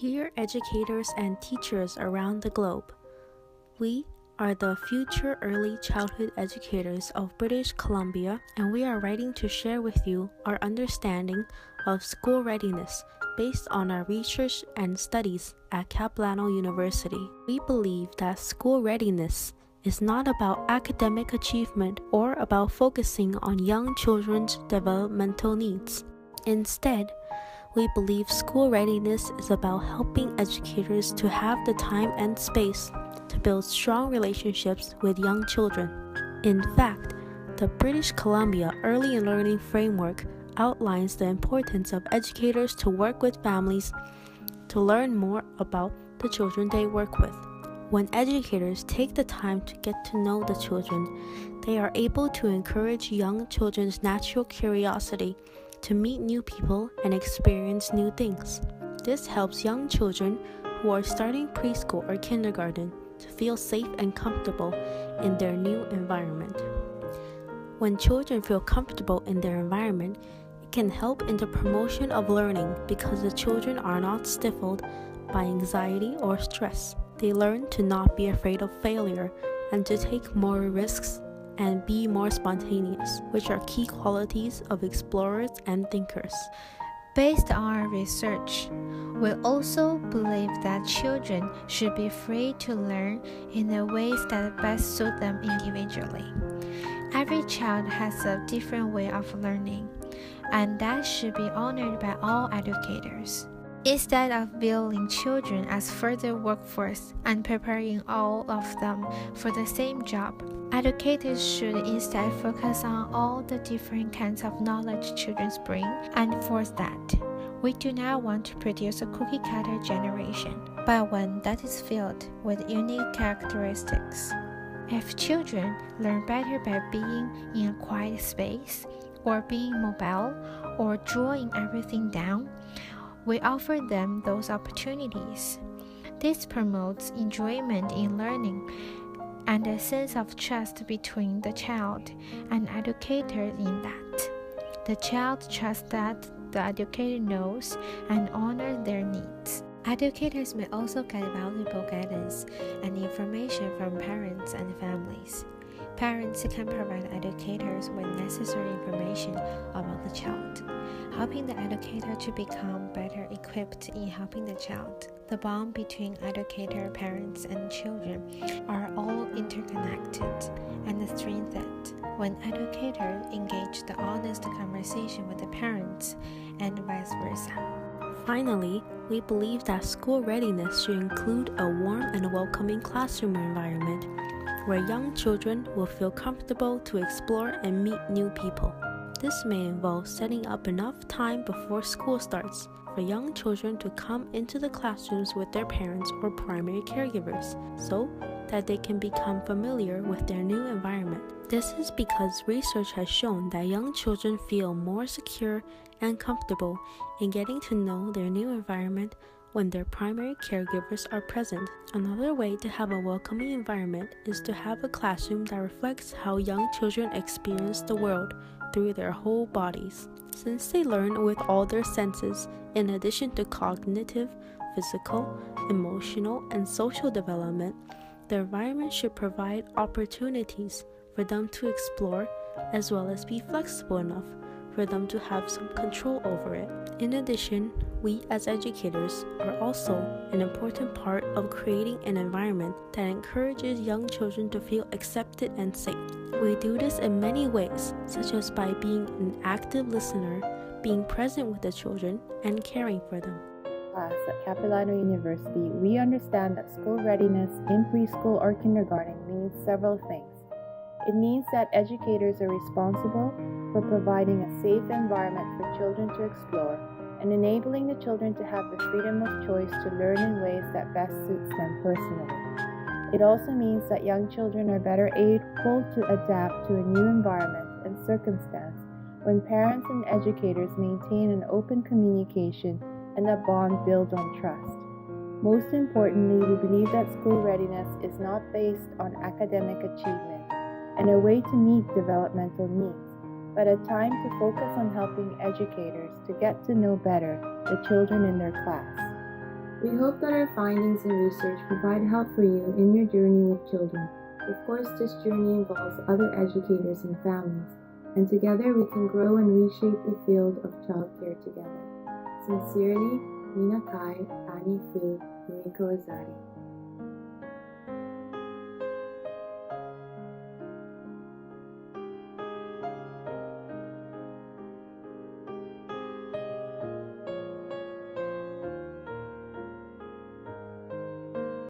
Dear educators and teachers around the globe, we are the future early childhood educators of British Columbia, and we are writing to share with you our understanding of school readiness based on our research and studies at Capilano University. We believe that school readiness is not about academic achievement or about focusing on young children's developmental needs. Instead, we believe school readiness is about helping educators to have the time and space to build strong relationships with young children. In fact, the British Columbia Early Learning Framework outlines the importance of educators to work with families to learn more about the children they work with. When educators take the time to get to know the children, they are able to encourage young children's natural curiosity to meet new people and experience new things. This helps young children who are starting preschool or kindergarten to feel safe and comfortable in their new environment. When children feel comfortable in their environment, it can help in the promotion of learning because the children are not stifled by anxiety or stress. They learn to not be afraid of failure and to take more risks and be more spontaneous, which are key qualities of explorers and thinkers. Based on our research, we also believe that children should be free to learn in the ways that best suit them individually. Every child has a different way of learning, and that should be honored by all educators. Instead of viewing children as further workforce and preparing all of them for the same job, educators should instead focus on all the different kinds of knowledge children bring, and for that, we do not want to produce a cookie-cutter generation, but one that is filled with unique characteristics. If children learn better by being in a quiet space, or being mobile, or drawing everything down, we offer them those opportunities. This promotes enjoyment in learning and a sense of trust between the child and educator in that the child trusts that the educator knows and honors their needs. Educators may also get valuable guidance and information from parents and families. Parents can provide educators with necessary information about the child, helping the educator to become better equipped in helping the child. The bond between educator, parents, and children are all interconnected and strengthened when educators engage the honest conversation with the parents and vice versa. Finally, we believe that school readiness should include a warm and welcoming classroom environment where young children will feel comfortable to explore and meet new people. This may involve setting up enough time before school starts for young children to come into the classrooms with their parents or primary caregivers so that they can become familiar with their new environment. This is because research has shown that young children feel more secure and comfortable in getting to know their new environment when their primary caregivers are present. Another way to have a welcoming environment is to have a classroom that reflects how young children experience the world through their whole bodies. Since they learn with all their senses, in addition to cognitive, physical, emotional, and social development, the environment should provide opportunities for them to explore as well as be flexible enough for them to have some control over it. In addition, we as educators are also an important part of creating an environment that encourages young children to feel accepted and safe. We do this in many ways, such as by being an active listener, being present with the children, and caring for them. Class at Capilano University, we understand that school readiness in preschool or kindergarten means several things. It means that educators are responsible for providing a safe environment for children to explore and enabling the children to have the freedom of choice to learn in ways that best suits them personally. It also means that young children are better able to adapt to a new environment and circumstance when parents and educators maintain an open communication and a bond built on trust. Most importantly, we believe that school readiness is not based on academic achievement and a way to meet developmental needs, but a time to focus on helping educators to get to know better the children in their class. We hope that our findings and research provide help for you in your journey with children. Of course, this journey involves other educators and families, and together we can grow and reshape the field of childcare together. Sincerely, Nina Kai, Annie Fu, Yuriko Azari.